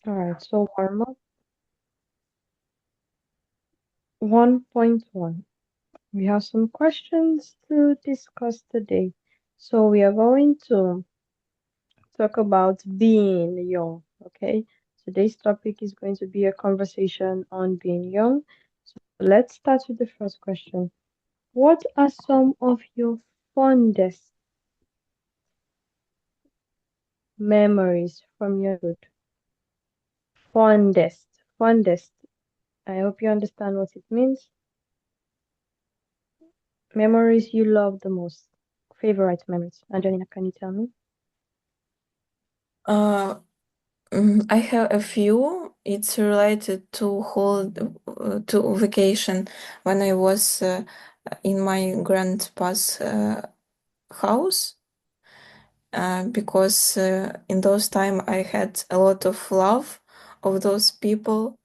All right, so warm up 1.1. We have some questions to discuss today. So we are going to talk about being young, okay? Today's topic is going to be a conversation on being young. So let's start with the first question. What are some of your fondest memories from your youth? Fondest, fondest. I hope you understand what it means. Memories you love the most. Favorite memories. Angelina, can you tell me? Uh, I have a few. It's related to whole to vacation when I was in my grandpa's house. Because in those time I had a lot of love of those people,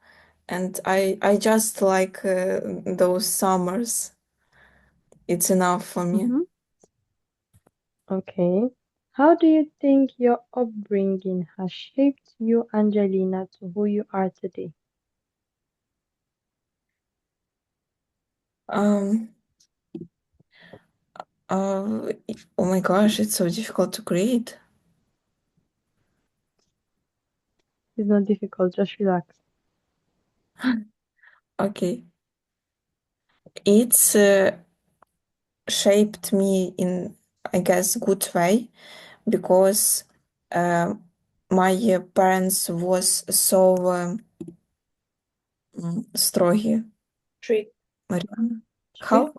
and I just like those summers. It's enough for me. Mm-hmm. Okay. How do you think your upbringing has shaped you, Angelina, to who you are today? Um, uh, oh my gosh, it's so difficult to create. It's not difficult, just relax. Okay. It's shaped me in, I guess, good way because uh, my parents was so strogi, Strict, Mariana. How? Strict?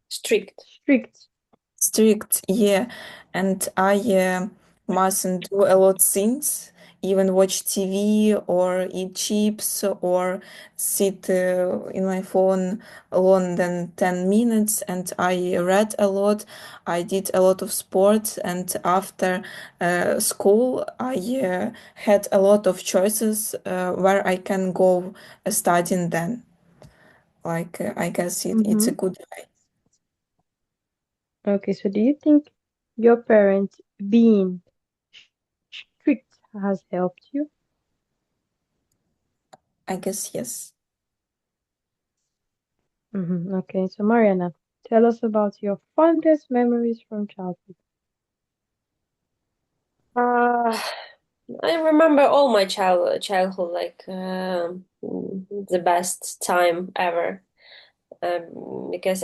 strict. Strict. Strict, yeah. And I mustn't do a lot things, even watch TV or eat chips or sit in my phone alone than 10 minutes. And I read a lot. I did a lot of sports. And after school, I had a lot of choices where I can go studying then. Like, I guess it's a Mm-hmm. good, Okay, so do you think your parents being strict has helped you? I guess, yes. Mm-hmm. Okay, so Mariana, tell us about your fondest memories from childhood. Uh, I remember all my childhood like the best time ever. Because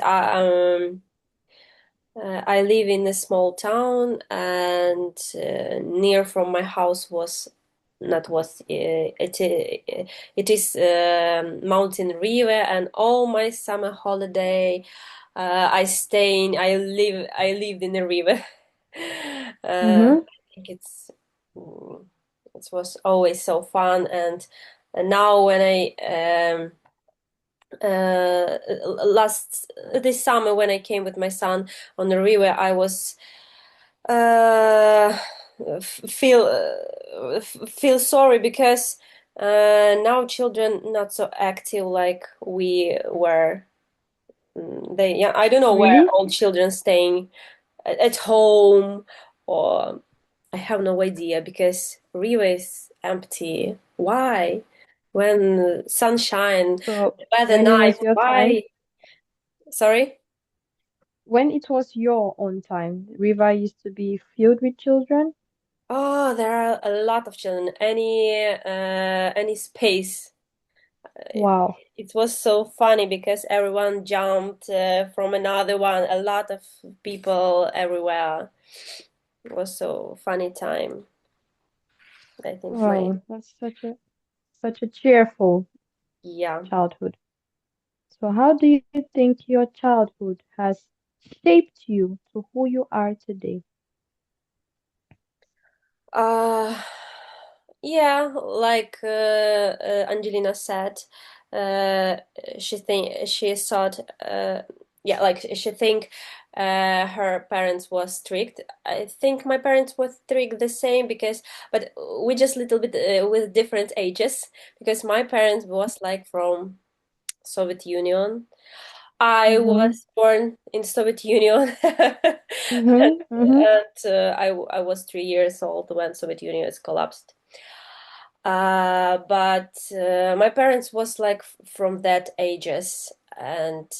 I live in a small town, and near from my house was not was it is mountain river, and all my summer holiday I lived in the river. Mm-hmm. I think mm, it was always so fun, and now when I last this summer when I came with my son on the river, I was uh, feel sorry because now children not so active like we were. They yeah, I don't know where Really? all children staying at home, or I have no idea because river is empty. Why? When sunshine, So weather when it nice, was your time, why? Sorry? when it was your own time, river used to be filled with children? Oh, there are a lot of children. Any space. Wow. It was so funny because everyone jumped from another one. A lot of people everywhere. It was so funny time. I think my Wow, that's such a cheerful yeah. childhood. So how do you think your childhood has shaped you to who you are today? Uh, yeah, like Angelina said, uh, she thought, yeah, like she think her parents was strict. I think my parents were strict the same because, but we just little bit with different ages because my parents was like from Soviet Union. I Mm-hmm. was born in Soviet Union, Mm-hmm. Mm-hmm. and I was 3 years old when Soviet Union is collapsed. But my parents was like from that ages, and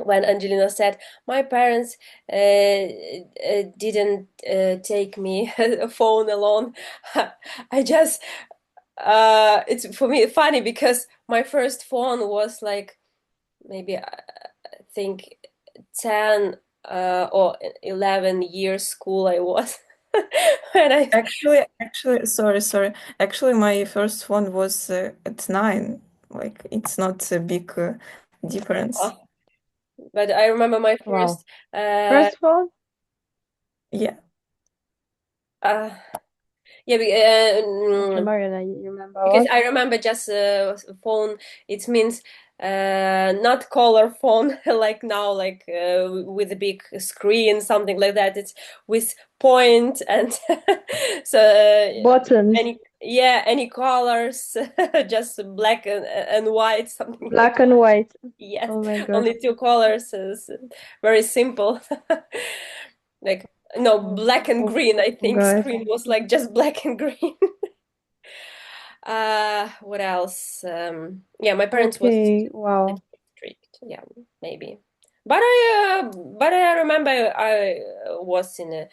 when Angelina said my parents didn't take me a phone alone, I just it's for me funny because my first phone was like maybe I think 10 or 11 years school I was when I Sorry. Actually, my first phone was at 9. Like, it's not a big difference. oh, but I remember my Wow. first uh First phone? Yeah. uh yeah Okay, Mariana, you remember because what? I remember just phone. It means not color phone like now, like with a big screen, something like that. It's with point and so Buttons. any colors, just black and white, something like Black and white. yes, Oh my God. only two colors. Is very simple. Like no, Oh, black and oh green. I think God. screen was like just black and green. What else? Yeah, my parents was Okay, a wow. bit strict. Yeah, maybe. But I remember I was in a.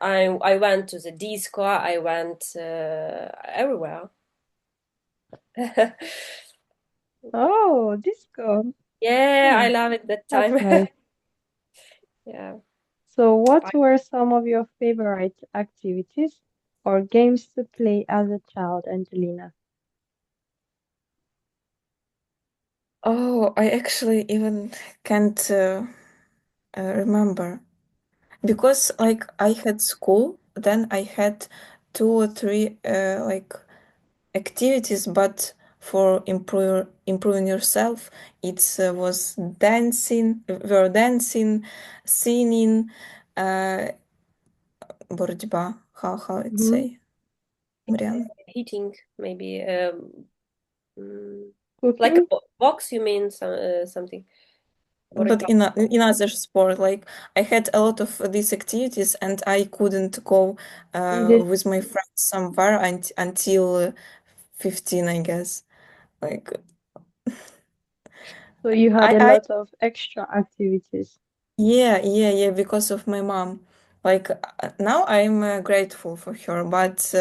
I went to the disco. I went everywhere. Oh, disco. Yeah, I Hmm, love it that that's time. nice. Yeah. So, I- what were some of your favorite activities or games to play as a child, Angelina? Oh, I actually even can't remember because like I had school, then I had 2 or 3 like activities, but for improving yourself, it was dancing, were dancing, singing, uh, боротьба. How it Mm-hmm. say, Mariana? Heating maybe. Mm, like a Cooking? box, you mean something? But Боротьба. in other sport, like I had a lot of these activities, and I couldn't go You did. with my friends somewhere until 15, I guess. Like So you had a I lot of extra activities. yeah, because of my mom. Like now I'm grateful for her, but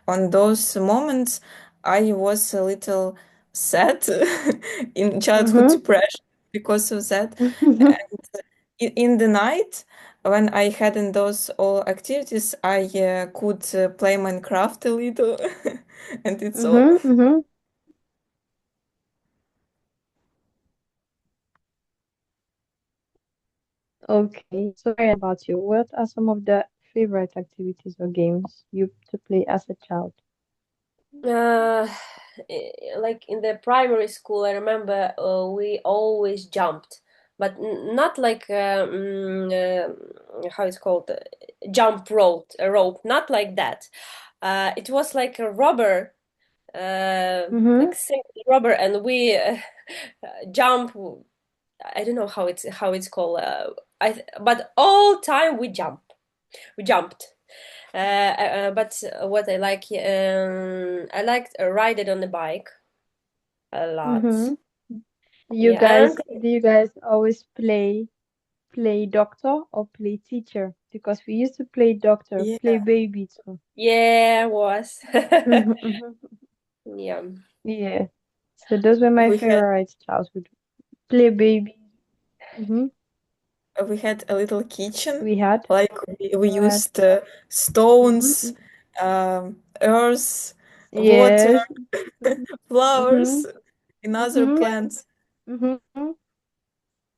on those moments I was a little sad in childhood Mm-hmm. depression because of that. In the night, when I had in those all activities, I could play Minecraft a little, and it's all. Mm-hmm. Mm-hmm. Okay. So, Mariana, what about you? What are some of the favorite activities or games you to play as a child? Uh, like in the primary school, I remember we always jumped, but not like how it's called, jump rope, a rope, not like that. It was like a rubber, Mm-hmm. like simple rubber, and we jump. I don't know how it's called. But all time we jumped. But what I liked ride it on the bike a lot. Mm-hmm. You Yeah, and guys, do you guys always play doctor or play teacher? Because we used to play doctor, play Yeah, baby too. yeah, was Mhm. yeah. Yeah. So those were my we had favorite childhood. Play baby. Hmm. we had a little kitchen, We had. like we We had. used stones, Hmm. earth, water, Yes. Hmm. flowers, and other Hmm. Yeah, plants. Hmm.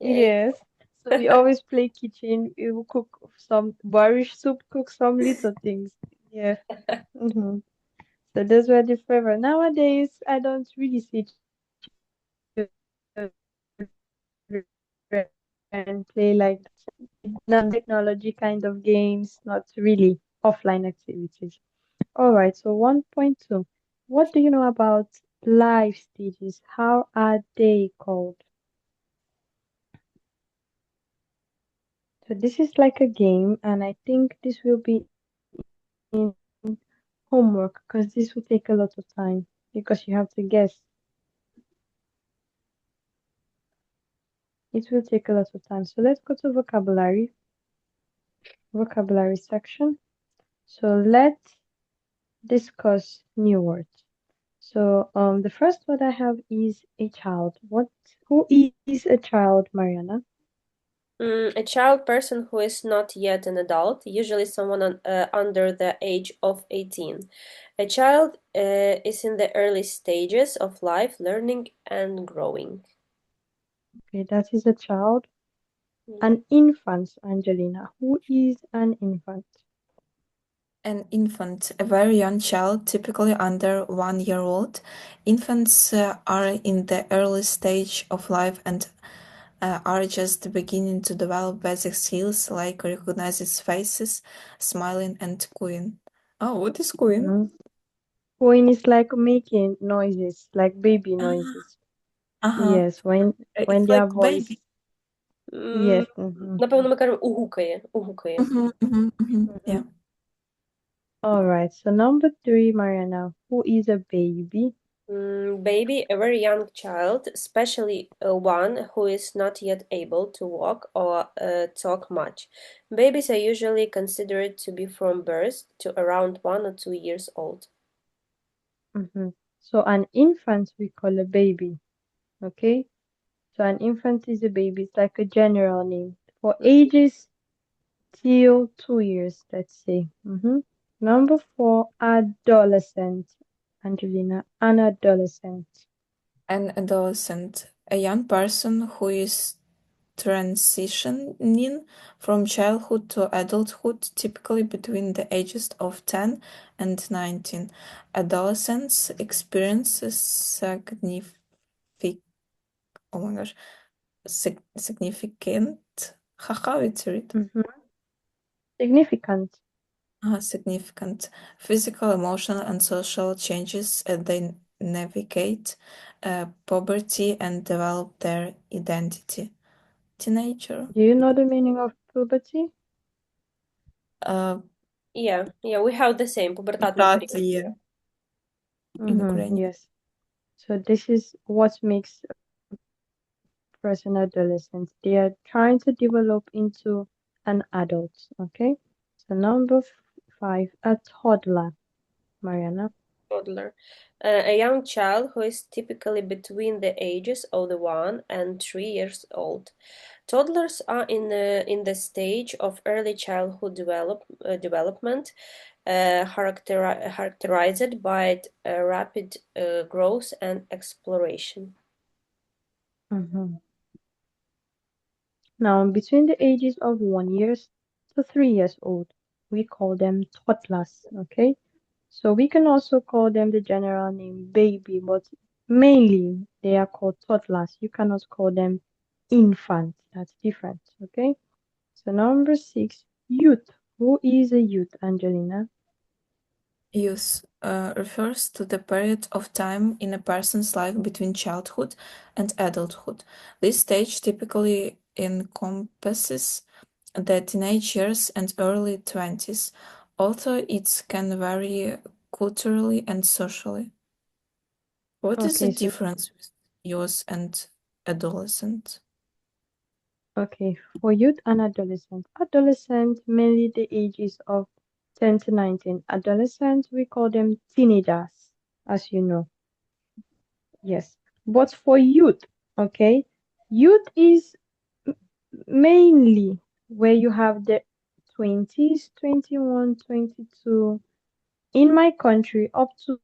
yeah. Yes. So we always play kitchen. We will cook some borscht soup, cook some little things. Yeah. Hmm. So those were the favorite. Nowadays, I don't really see children play like that. Non-technology kind of games, not really offline activities. All right, so 1.2. What do you know about life stages? How are they called? So this is like a game, and I think this will be in homework because this will take a lot of time because you have to guess. It will take a lot of time. So let's go to vocabulary section. So let's discuss new words. So the first word I have is a child. Who is a child, Mariana? A child person who is not yet an adult, usually someone under the age of 18. A child is in the early stages of life, learning and growing. Okay, that is a child. Yeah. An infant, Angelina. Who is an infant? An infant, a very young child, typically under 1 year old. Infants are in the early stage of life and are just beginning to develop basic skills like recognizing faces, smiling, and cooing. Oh, what is cooing? Mhm. Cooing is like making noises, like baby Ah, noises. uh-huh. Yes, when It's their like voice. baby. М, Yes. Mm-hmm. Напевно, ми кажемо угукає, угукає. Yeah. Mm-hmm. All right. So number three, Mariana. Who is a baby? Baby, a very young child, especially one who is not yet able to walk or talk much. Babies are usually considered to be from birth to around 1 or 2 years old. Mm-hmm. So an infant we call a baby. Okay. So an infant is a baby. It's like a general name for Mhm. ages till 2 years, let's say. Number four, adolescent. Angelina, an adolescent. An adolescent, a young person who is transitioning from childhood to adulthood, typically between the ages of 10 and 19. Adolescents experience oh my gosh, significant, how it's read? Mm-hmm. Significant. Significant physical, emotional, and social changes as they navigate puberty and develop their identity. Teenager. Do you know the meaning of puberty? Uh, Yeah, we have the same, пубертатний that, період. yeah, in Mm-hmm. Ukrainian. Yes. So this is what makes a person adolescent. They are trying to develop into an adult. Okay. So number five, a toddler, Mariana. Toddler. A young child who is typically between the ages of the 1 and 3 years old. Toddlers are in the stage of early childhood development, characterized by rapid growth and exploration. Mm-hmm. Now, between the ages of 1 years to 3 years old, we call them toddlers. Okay. So we can also call them the general name baby, but mainly they are called toddlers. You cannot call them infant. That's different. Okay. So number six, youth. Who is a youth, Angelina? Youth refers to the period of time in a person's life between childhood and adulthood. This stage typically encompasses the teenage years and early 20s, although it can vary culturally and socially. What is the Okay, so difference with youth and adolescent? okay, for youth and adolescent mainly the ages of 10 to 19. Adolescent, we call them teenagers, as you know. Yes. But for youth, okay, youth is mainly where you have the 20s, 21, 22. In my country, up to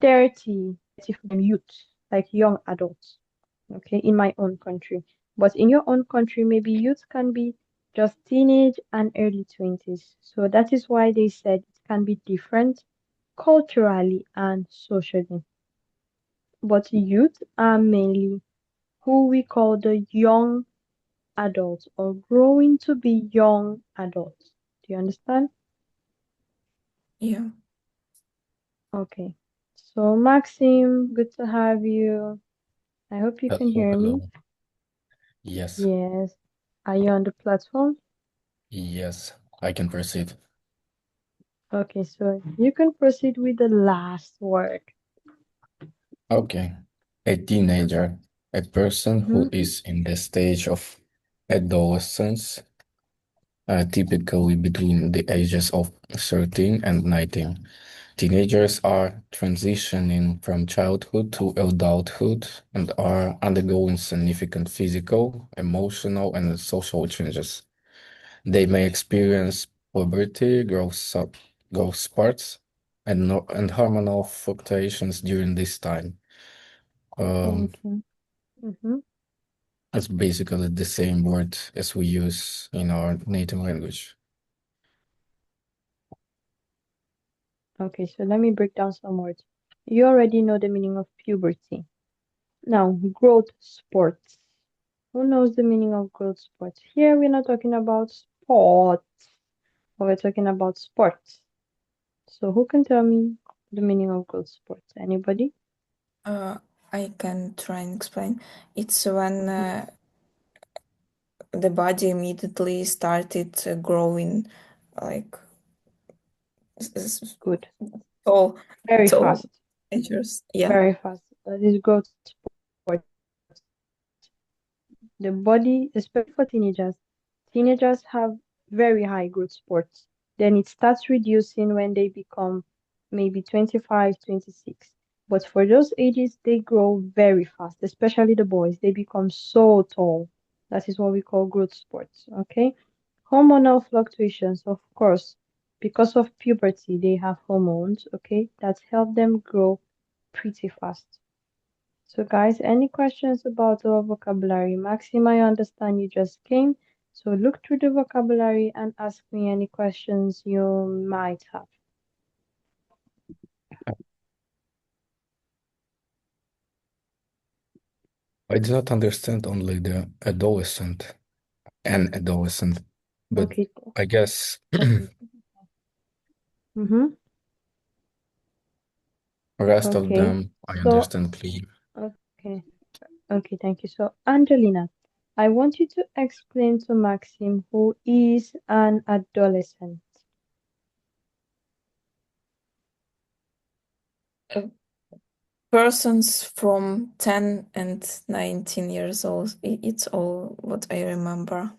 30, 35, youth, like young adults, okay, in my own country. But in your own country, maybe youth can be just teenage and early 20s. So that is why they said it can be different culturally and socially. But youth are mainly who we call the young adults or growing to be young adults. Do you understand? Yeah, Okay. So, Maxim, good to have you. I hope you can Hello, hear me. hello. Yes, Yes. Are you on the platform? yes. I can proceed. Okay, so you can proceed with the last word. Okay. A teenager, a person who Mm-hmm. is in the stage of adolescence, typically between the ages of 13 and 19. Teenagers are transitioning from childhood to adulthood and are undergoing significant physical, emotional, and social changes. They may experience puberty, growth spurts, and, and hormonal fluctuations during this time. Um, Thank you. Mm-hmm. it's basically the same word as we use in our native language. Okay, so let me break down some words. You already know the meaning of puberty. Now, growth spurts. Who knows the meaning of growth spurts? Here we're not talking about sports, but we're talking about sports. So who can tell me the meaning of growth spurts? Anybody? I can try and explain. It's when the body immediately started growing, like Good. tall, Very tall fast. teenagers. Yeah. Very fast. That is growth spurts. The body, especially for teenagers have very high growth spurts. Then it starts reducing when they become maybe 25, 26. But for those ages, they grow very fast, especially the boys. They become so tall. That is what we call growth spurts. Okay. Hormonal fluctuations, of course, because of puberty, they have hormones, okay, that help them grow pretty fast. So, guys, any questions about our vocabulary? Maxim, I understand you just came, so look through the vocabulary and ask me any questions you might have. I do not understand only the adolescent and adolescent, but Okay, I guess okay. Mm-hmm. rest of Okay. them I So, understand clearly. okay, okay, thank you. So, Angelina, I want you to explain to Maxim who is an adolescent. Uh, Persons from 10 and 19 years old. It's all what I remember.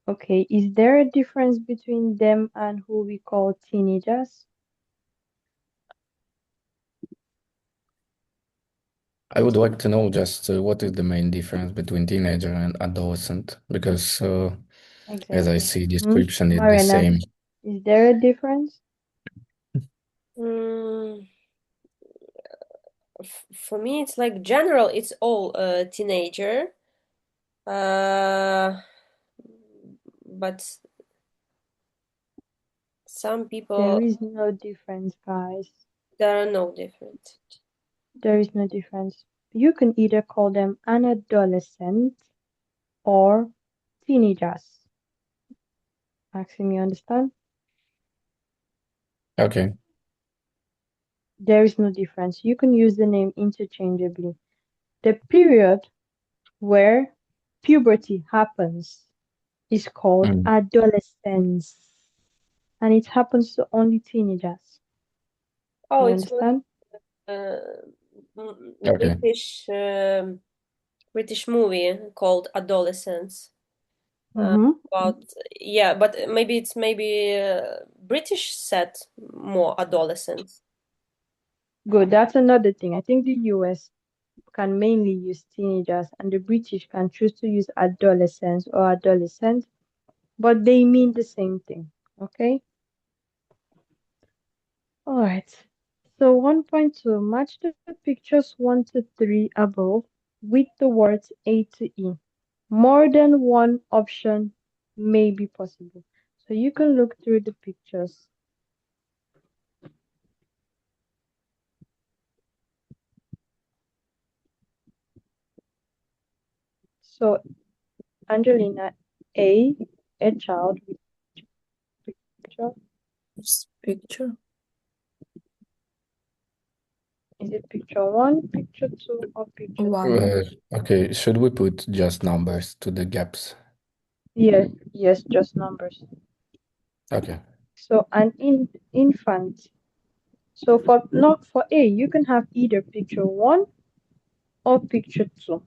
Okay, is there a difference between them and who we call teenagers? I would like to know just what is the main difference between teenager and adolescent, because as I Exactly. see Hmm? description is the Mariana, same. is there a difference? Mm, for me, it's like general. It's all teenager. But some There people, is no difference, guys. there are no different. There is no difference. You can either call them an adolescent or teenagers. Maxim, you understand? Okay. There is no difference. You can use the name interchangeably. The period where puberty happens is called Mm. adolescence, and it happens to only teenagers. Oh, You it's one understand? uh, Okay. British movie called Adolescence. Mm-hmm. About yeah, but maybe British set more adolescents. Good. That's another thing. I think the US can mainly use teenagers, and the British can choose to use adolescents or adolescent, but they mean the same thing. Okay? All right. So 1.2, match the pictures 1 to 3 above with the words A to E. More than one option may be possible. So you can look through the pictures. So Angelina, a child with picture. This picture. Is it picture 1, picture 2, or picture 3? One. Okay, should we put just numbers to the gaps? Yes, just numbers. Okay. So an infant. So for not for A, you can have either picture one or picture two,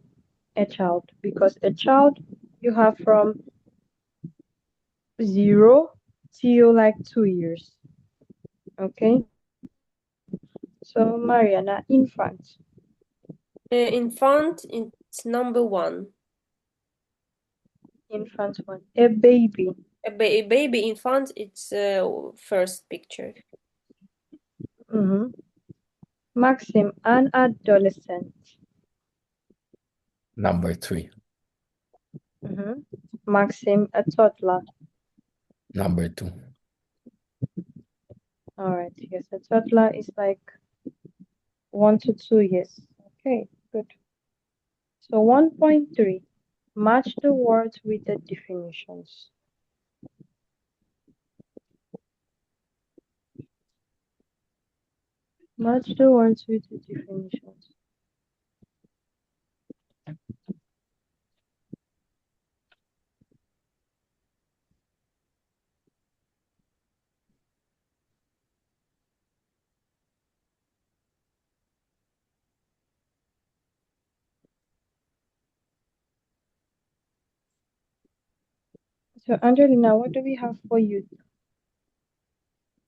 a child, because a child you have from 0 till like 2 years. Okay. So Mariana, infant, Infant, it's number one. infant one, a baby. Baby infant, it's first picture. Mm-hmm. Maxim, an adolescent. Number 3. Mm-hmm. Maxim, a toddler. Number 2. All right. Yes, a toddler is like 1 to 2 years. Okay, good. So 1.3, match the words with the definitions. Match the words with the definitions. So Angelina, what do we have for you?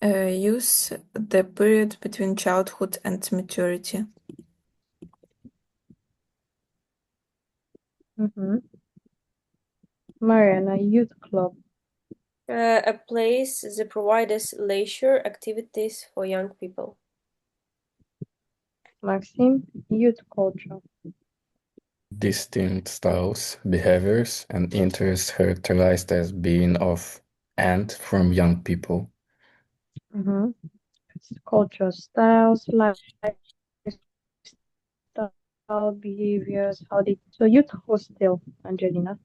Use the period between childhood and maturity. Mm-hmm. Mariana, youth club. A place that provides leisure activities for young people. Maxim, youth culture. Distinct styles, behaviors, and interests characterized as being of and from young people. Mm-hmm. It's culture, styles, lifestyle, behaviors, how they. So youth hostel, Angelina.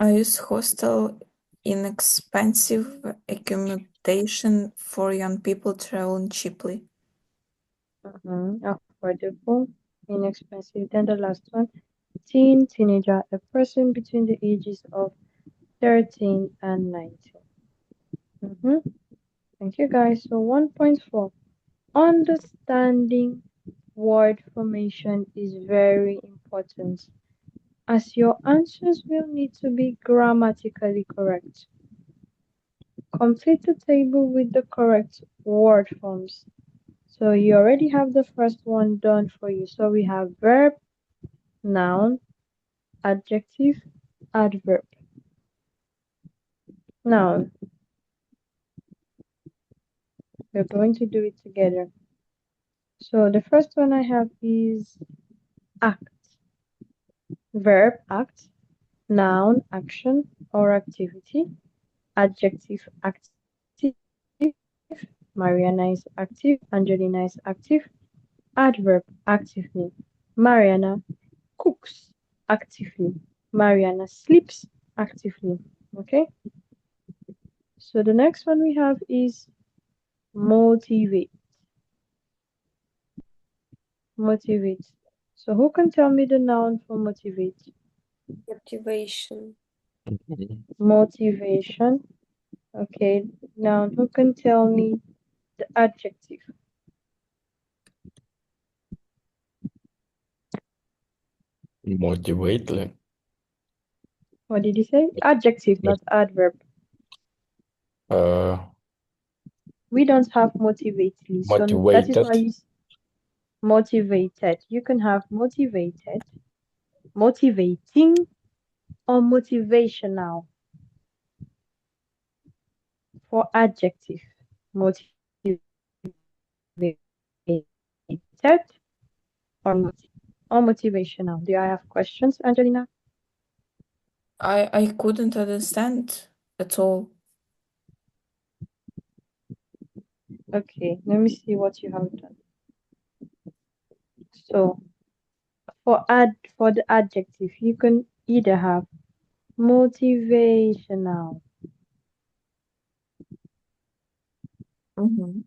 I use hostel inexpensive accommodation for young people traveling cheaply. Mm-hmm. Affordable, inexpensive. Then the last one, teen, teenager, a person between the ages of 13 and 19. Mm-hmm. Thank you guys. So 1.4, understanding word formation is very important, as your answers will need to be grammatically correct. Complete the table with the correct word forms. So you already have the first one done for you. So we have verb, noun, adjective, adverb. Noun, we're going to do it together. So the first one I have is act. Verb, act. Noun, action or activity. Adjective, active. Mariana is active. Angelina is active. Adverb, actively. Mariana cooks actively. Mariana sleeps actively. Okay. So the next one we have is motivate. Motivate. So who can tell me the noun for motivate? Motivation. Motivation. Okay. Now who can tell me the adjective? Motivate. What did you say? Adjective, not adverb. Uh, We don't have motivately, so that is why motivated. you motivated. You can have motivated, motivating, or motivational for adjective. Motivated or motivational. Do I have questions, Angelina? I couldn't understand at all. Okay, let me see what you have done. So for the adjective, you can either have motivational Mm-hmm.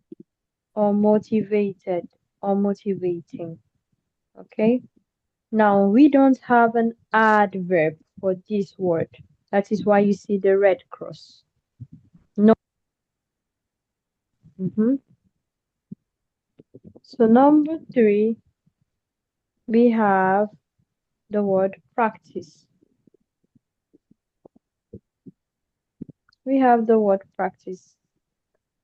or motivated or motivating. Okay. Now we don't have an adverb for this word. That is why you see the red cross. No. So number 3, we have the word practice. We have the word practice.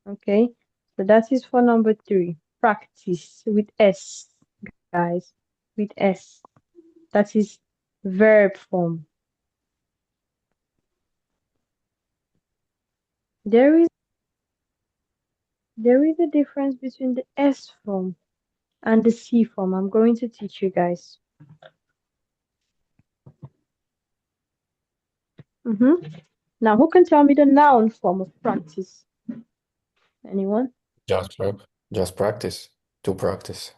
Okay, so that is for number 3. Practice with S, guys, with S. That is verb form. There is a difference between the S form and the C form. I'm going to teach you guys. Now, who can tell me the noun form of practice? Anyone? Just verb. Just practice. To practice.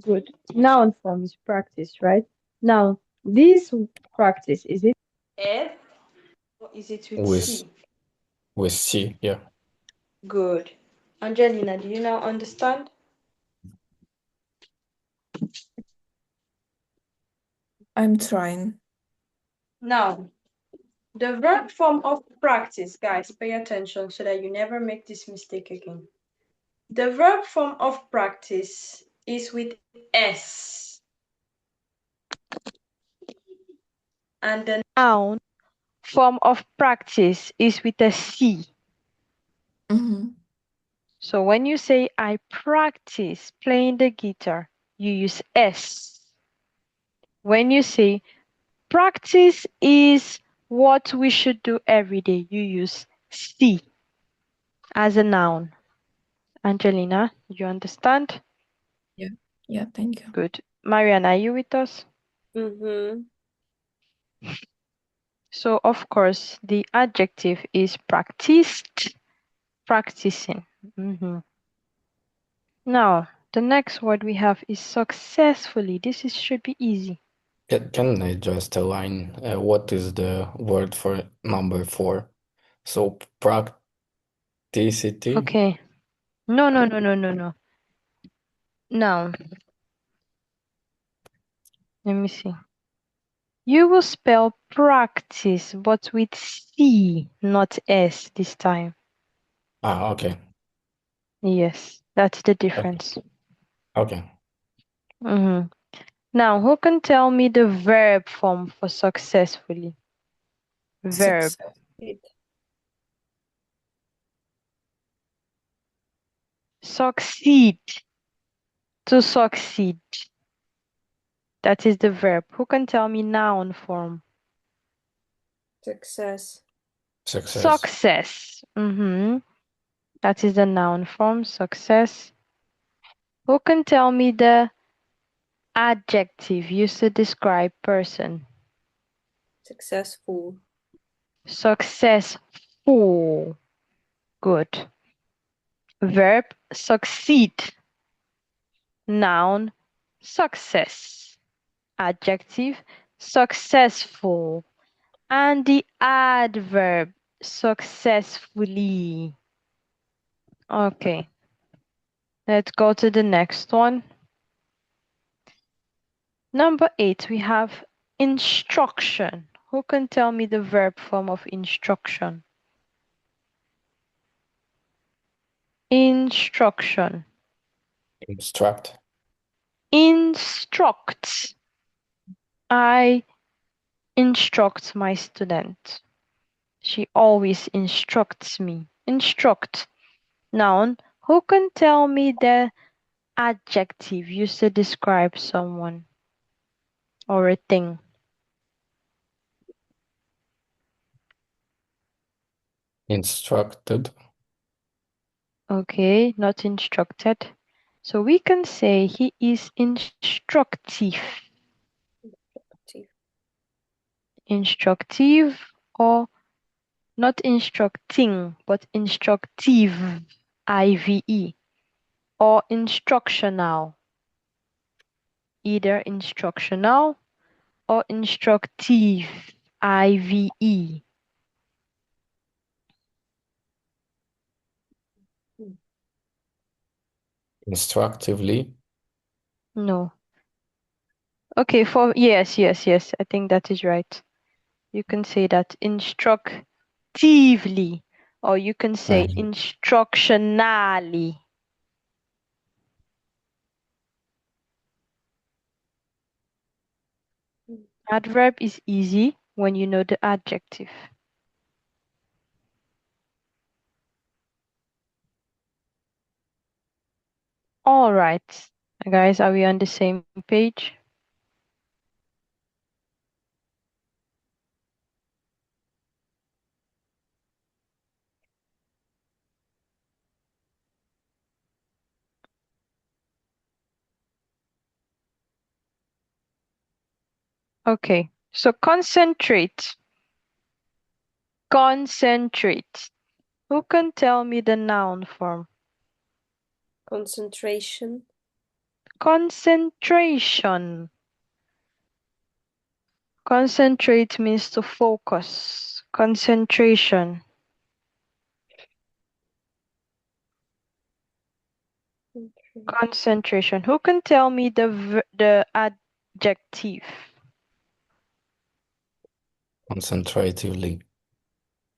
Good. Noun form is practice, right? Now, this practice, is it F or is it with With C? with C, yeah. Good. Angelina, do you now understand? I'm trying. Now, the verb form of practice, guys, pay attention so that you never make this mistake again. The verb form of practice is with S, and the noun form of practice is with a C. Mm-hmm. So when you say I practice playing the guitar, you use S. When you say practice is what we should do every day, you use C as a noun. Angelina, you understand? Yeah, thank you. Good. Mariana, are you with us? Mm-hmm. So, of course, the adjective is practiced, practicing. Now, the next word we have is successfully. Should be easy. Can I just align what is the word for number 4? So practicity. Okay. No. Now, let me see. You will spell practice, but with C, not S this time. Okay. Yes, that's the difference. Okay. Now, who can tell me the verb form for successfully? Verb. Succeed. To succeed. That is the verb. Who can tell me noun form? Success. Success. That is the noun form, success. Who can tell me the adjective used to describe person? Successful. Successful. Good. Verb succeed. Noun success. Adjective successful. And the adverb successfully. Okay. Let's go to the next one. Number 8, we have instruction. Who can tell me the verb form of instruction? Instruction. Instruct. Instruct. I instruct my student. She always instructs me. Instruct. Noun. Who can tell me the adjective used to describe someone or a thing? Instructed. Okay, not instructed. So we can say he is instructive. Instructive or not instructing, but instructive, IVE, or instructional, either instructional or instructive, IVE. Instructively. No. Okay, yes, I think that is right. You can say that instructively, or you can say instructionally. Adverb is easy when you know the adjective. All right, guys, are we on the same page? Okay, so concentrate. Concentrate. Who can tell me the noun form? Concentration. Concentration. Concentrate means to focus. Concentration. Concentration. Who can tell me the adjective? Concentratively.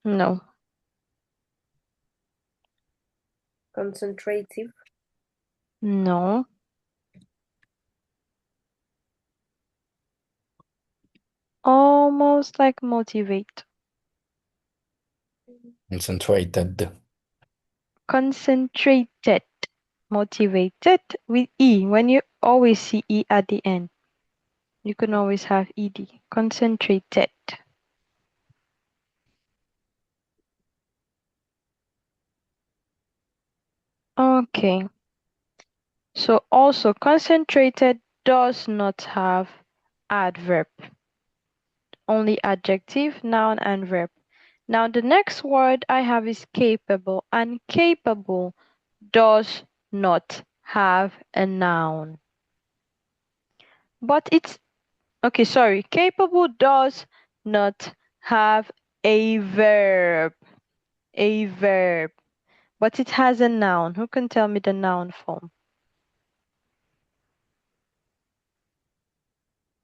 No. Concentrative. No. Almost like motivate. Concentrated. Concentrated. Motivated with E. When you always see E at the end, you can always have ED. Concentrated. Okay. So also concentrated does not have adverb. Only adjective, noun, and verb. Now the next word I have is capable, and capable does not have a noun. But it's okay, sorry. Capable does not have a verb. A verb. But it has a noun. Who can tell me the noun form?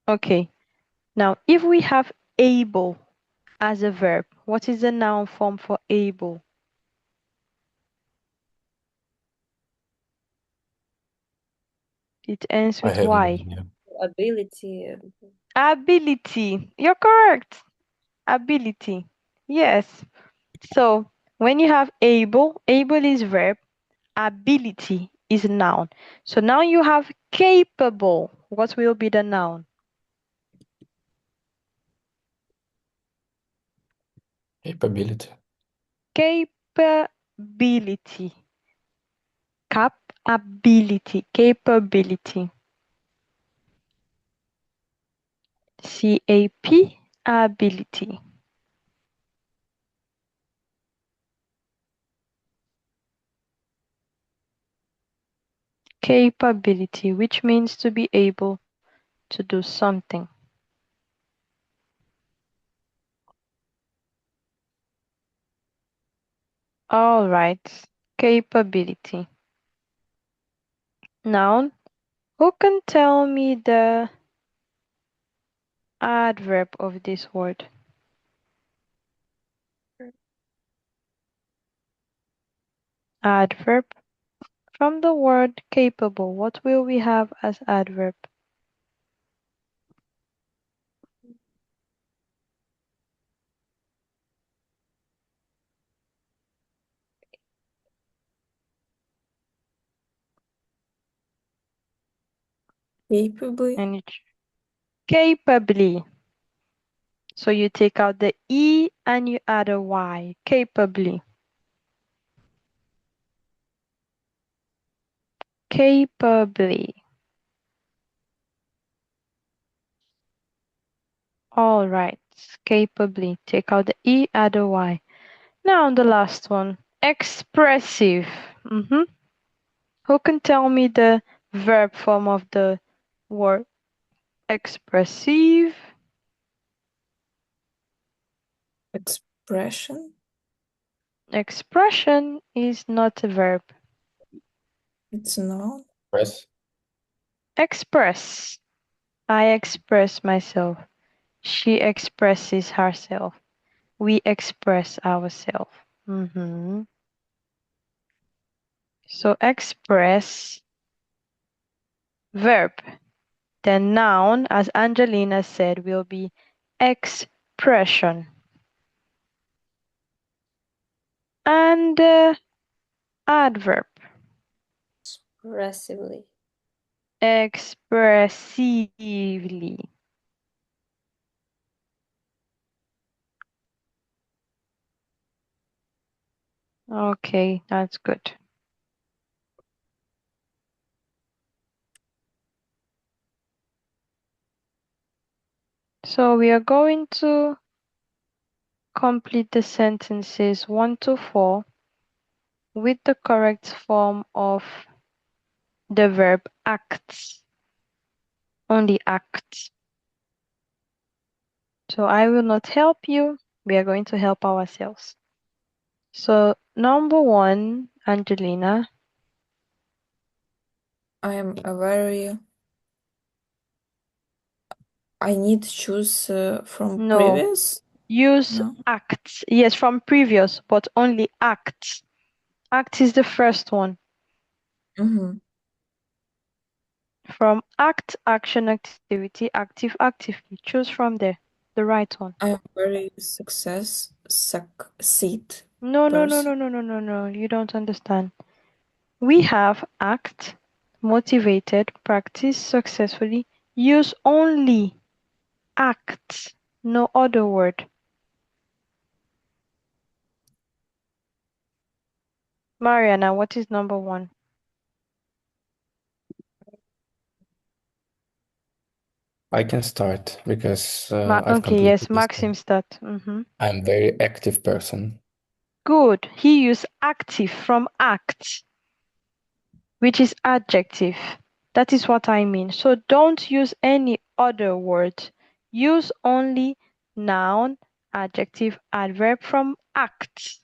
Okay. Now, if we have able as a verb, what is the noun form for able? It ends I with have no Y. idea. Ability. Ability. You're correct. Ability. Yes. So when you have able, able is verb, ability is noun. So now you have capable. What will be the noun? Capability. Capability. Capability. Capability. CAP. Ability. Capability, which means to be able to do something. All right. Capability. Noun. Who can tell me the adverb of this word? Adverb. From the word capable, what will we have as adverb? Capably. And it's capably. So you take out the E and you add a Y. Capably. Capably. All right. Capably. Take out the E, add a Y. Now the last one. Expressive. Who can tell me the verb form of the word expressive? Expression. Expression is not a verb. It's noun. Press. Express. I express myself. She expresses herself. We express ourselves. So express, verb. The noun, as Angelina said, will be expression. And adverb. Expressively. Expressively. Okay, that's good. So we are going to complete the sentences 1 to 4 with the correct form of the verb acts. Only acts. So I will not help you. We are going to help ourselves. So number 1, Angelina. I am a very. I need to choose from No. previous. Use No. acts. Yes, from previous, but only acts. Act is the first one. From act, action, activity, active, actively. Choose from there. The right one. I am very succeed No. person. You don't understand. We have act, motivated, practice successfully. Use only act, no other word. Mariana, what is number 1? I can start because I've Okay, completed yes, this Maxim one. start. I'm very active person. Good. He used active from act, which is adjective. That is what I mean. So don't use any other word. Use only noun, adjective, adverb from act.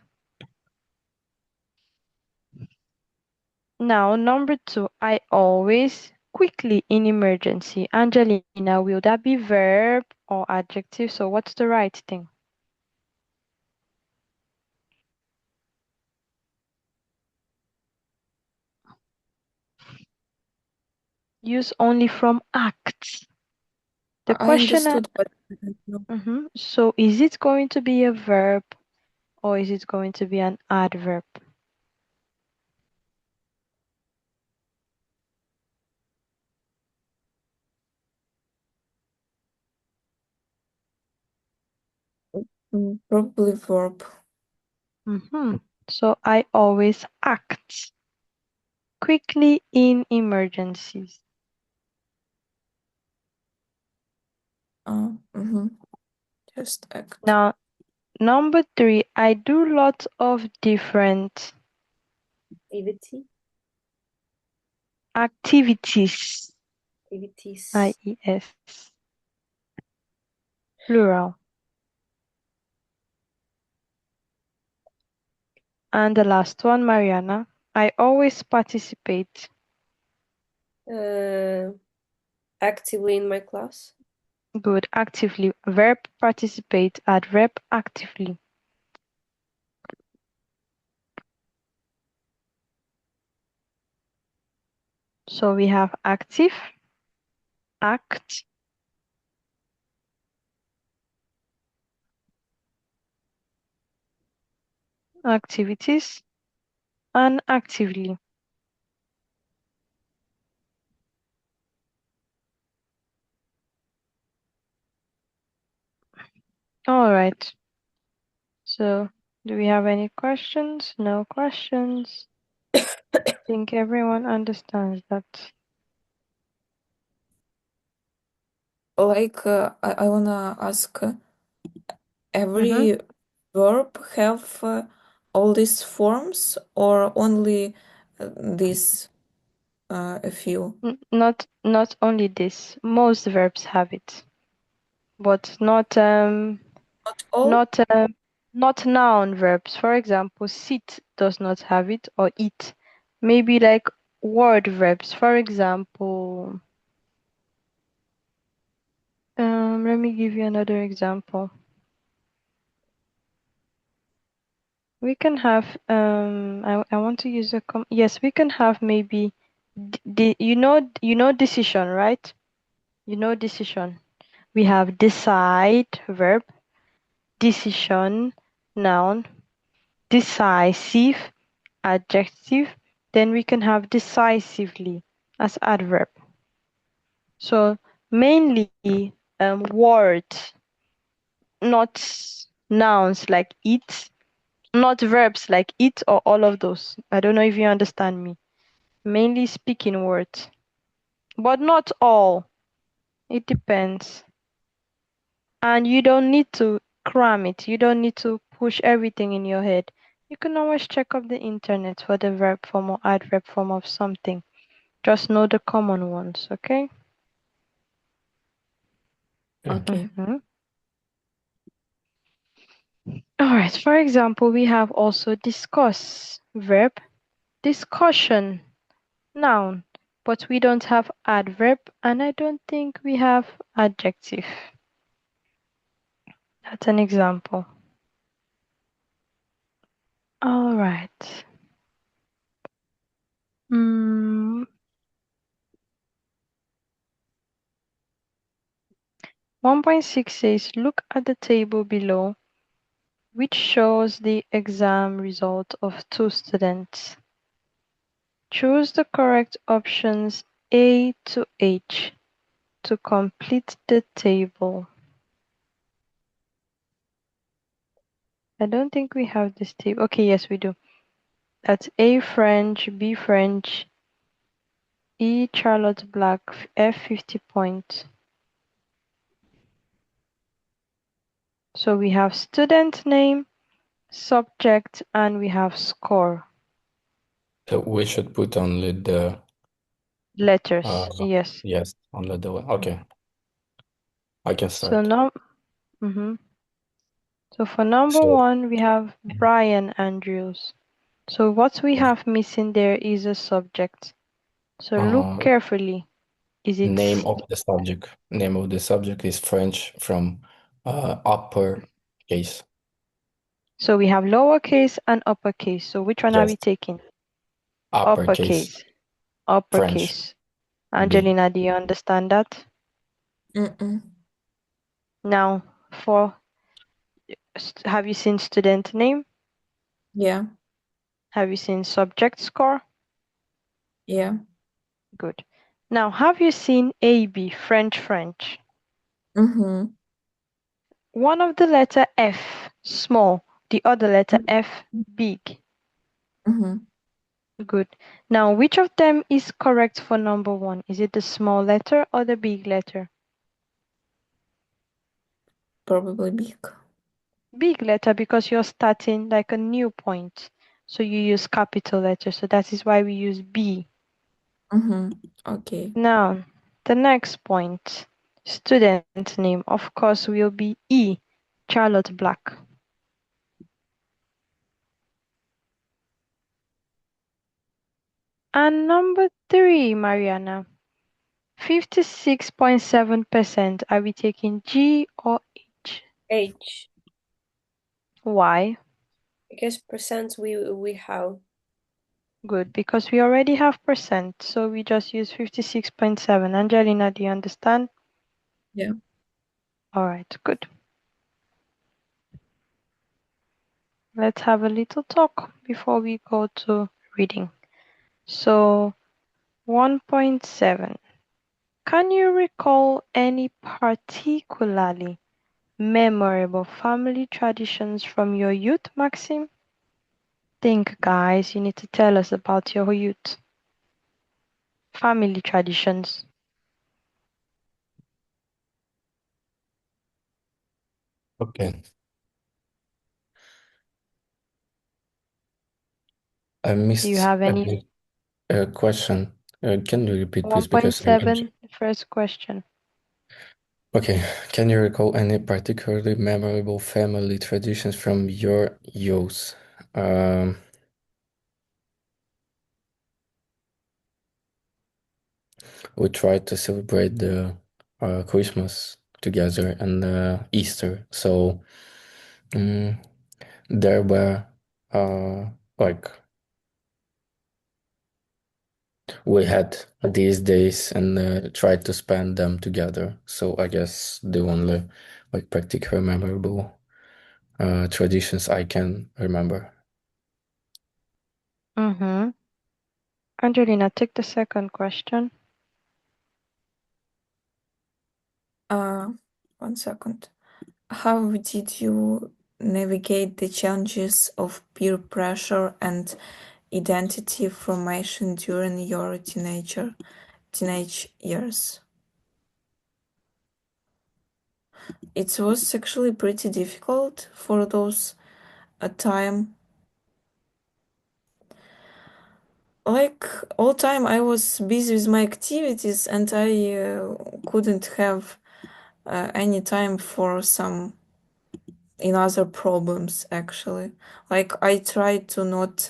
Now, number 2, I always quickly in emergency. Angelina, will that be verb or adjective? So what's the right thing? Use only from act. The I question. understood, but I don't know. So is it going to be a verb or is it going to be an adverb? Probably verb. So I always act quickly in emergencies. Just act. Now, number 3, I do lots of different activities. IES. Plural. And the last one, Mariana. I always participate. Actively in my class. Good. Actively. Verb participate. Adverb actively. So we have active, act, activities, and actively. All right. So do we have any questions? No questions. I think everyone understands that. Like I wanna ask, every verb have all these forms or only this a few? Not only this. Most verbs have it, but not Not all? not not noun verbs. For example, sit does not have it, or eat. Maybe like word verbs. For example, Let me give you another example. We can have I want to use yes, we can have maybe decision, right? You know decision. We have decide verb, decision noun, decisive adjective, then we can have decisively as adverb. So mainly words, not nouns like it, not verbs like it or all of those. I don't know if you understand me. Mainly speaking words, but not all. It depends. And you don't need to cram it. You don't need to push everything in your head. You can always check up the internet for the verb form or adverb form of something. Just know the common ones, okay? Okay. All right, for example, we have also discuss, verb, discussion, noun, but we don't have adverb, and I don't think we have adjective. That's an example. All right. 1.6 says, look at the table below, which shows the exam result of two students. Choose the correct options A to H to complete the table. I don't think we have this table. Okay, yes, we do. That's A French, B French, E Charlotte Black, F 50 points. So we have student name, subject, and we have score. So we should put only the Letters, yes. yes, only the one. Okay, I can So start. now, so for number So one, we have Brian Andrews. So what we have missing there is a subject. So look uh, carefully. Is it name of the subject. Name of the subject is French from upper case. so we have lowercase and uppercase. So which one are we Yes, taking? uppercase. Uppercase. French. Uppercase. B. Angelina, do you understand that? Mm-mm. Now, have you seen student name? Yeah. Have you seen subject score? Yeah. Good. Now, have you seen AB, French, French? Mm-hmm. One of the letter F, small, the other letter F, big. Mm-hmm. Good. Now, which of them is correct for number one? Is it the small letter or the big letter? Probably big. Big letter because you're starting like a new point. So you use capital letter. So that is why we use B. Mm-hmm. Okay. Now, the next point, student name, of course, will be E, Charlotte Black. And number three, Mariana, 56.7%. Are we taking G or H? H. Why? Because percent we have. Good, because we already have percent, so we just use 56.7. Angelina, do you understand? Yeah. All right, good. Let's have a little talk before we go to reading. So 1.7. Can you recall any particularly memorable family traditions from your youth, Maxim? Think, guys, you need to tell us about your youth. Family traditions. Okay. I Do you missed have a any? question. Can you repeat, please? Because I'm 1.7, first question. okay. Can you recall any particularly memorable family traditions from your youth? We tried to celebrate the Christmas together and Easter. So there were like we had these days and tried to spend them together. So I guess the only like practically memorable traditions I can remember. Mm-hmm. Angelina, take the second question. 1 second. How did you navigate the challenges of peer pressure and identity formation during your teenage years? It was actually pretty difficult for those time. Like all time I was busy with my activities and I couldn't have any time for some in other problems actually. Like I tried to not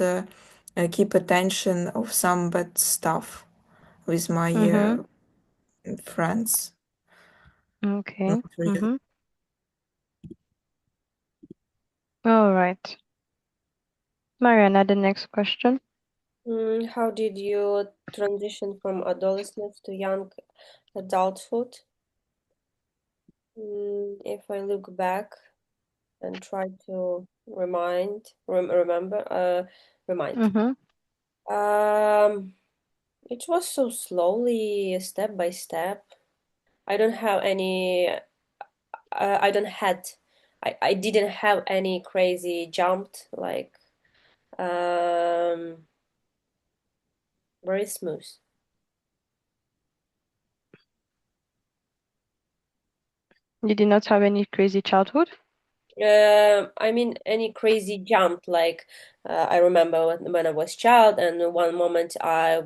keep attention of some bad stuff with my Mm-hmm. friends. Okay. Not really. Mm-hmm. All right. Mariana, the next question. How did you transition from adolescence to young adulthood? If I look back and try to remind. Mm-hmm. It was so slowly, step by step. I don't have any. I don't had. I didn't have any crazy jumped like. Um, Very smooth. You did not have any crazy childhood? I mean, any crazy jump like I remember when I was child, and one moment I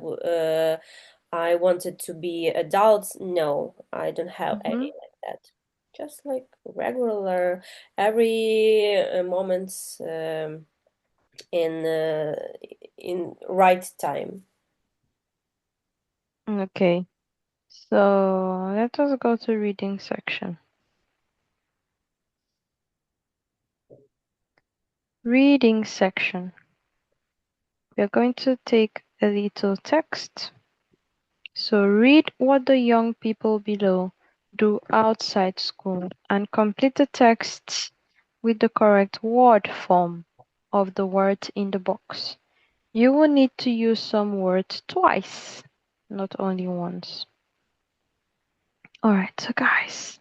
wanted to be adult. No, I don't have Mm-hmm. any like that. Just like regular, every moments in uh, in right time. Okay. So let us go to reading section. Reading section. We are going to take a little text. So read what the young people below do outside school and complete the text with the correct word form of the word in the box. You will need to use some words twice, not only once. Alright, so guys,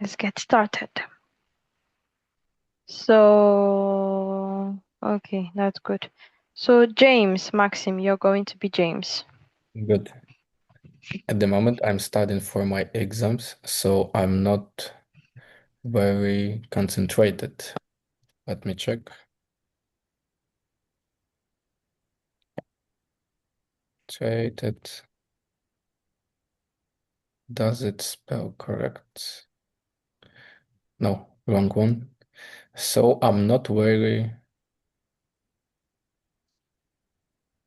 let's get started. So, okay, that's good. So James, Maxim, you're going to be James. Good. At the moment, I'm studying for my exams, so I'm not very concentrated. Let me check. Concentrated. Does it spell correct? No, wrong one. So I'm not very.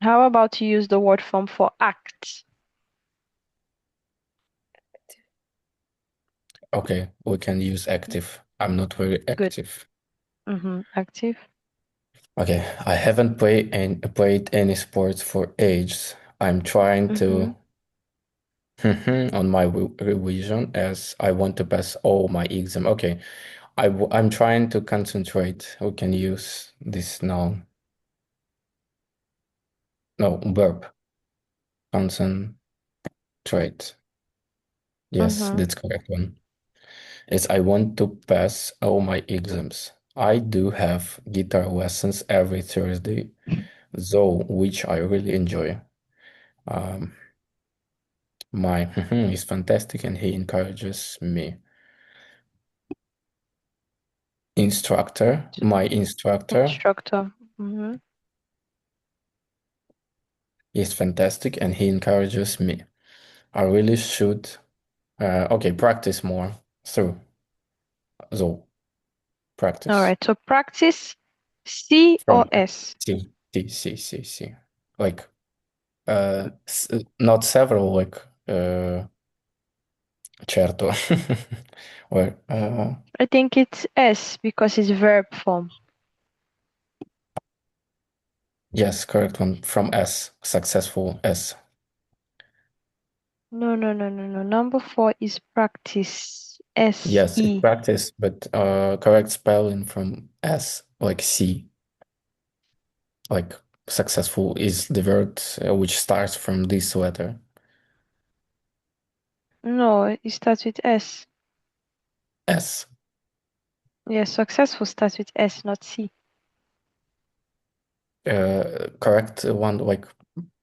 How about you use the word form for act? Okay, we can use active. I'm not very Good. active. Active. Okay, I haven't played any sports for ages. I'm trying to on my revision as I want to pass all my exam. Okay, I'm trying to concentrate. We can use this noun. No, verb. Concentrate. Yes, that's correct one. Is I want to pass all my exams. I do have guitar lessons every Thursday, though, which I really enjoy. Um, my is fantastic and he encourages me. My instructor Instructor. is fantastic and he encourages me. I really should, okay, practice more through, though, All practice right. So practice C or from S? C. Like, not several, like, Certo. Or I think it's S because it's verb form. yes, correct one from S. Successful S. No. Number 4 is practice. Yes, it's S-E. practice, but correct spelling from S, like C. Like successful is the word which starts from this letter. No, it starts with S. S. Yes, successful starts with S, not C. Correct one like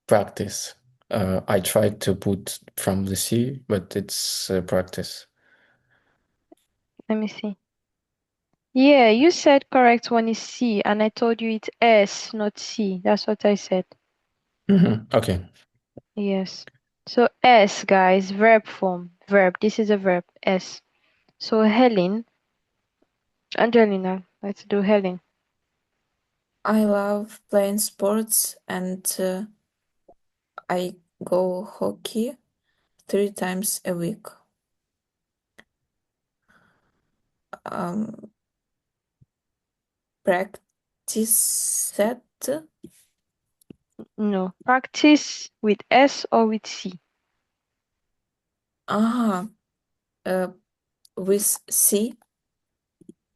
practice. I tried to put from the C, but it's practice. Let me see. Yeah, you said correct one is C, and I told you it's S, not C. That's what I said. Okay. Yes. So S, guys, verb form. Verb. This is a verb. S. So Helen, Angelina, let's do Helen. I love playing sports and I go hockey 3 times a week. Practice set. No. Practice with S or with C? With C.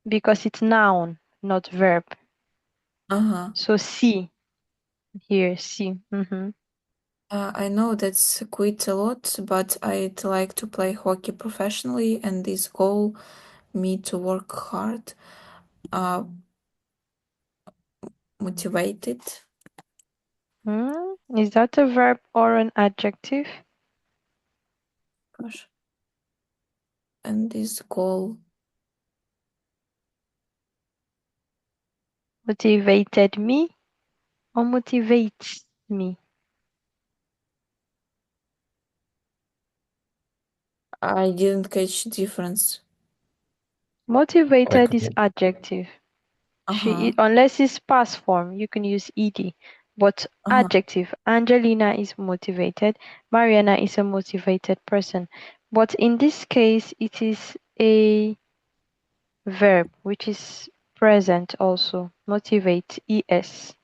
Because it's noun, not verb. So C. Here, C. I know that's quite a lot, but I'd like to play hockey professionally, and this goal me to work hard, motivated. Is that a verb or an adjective? Gosh. And this goal. Motivated me or motivates me? I didn't catch the difference. Motivated Like is adjective. Uh-huh. Unless it's past form, you can use ed. But adjective, Angelina is motivated. Mariana is a motivated person. But in this case, it is a verb, which is present also. Motivate, es.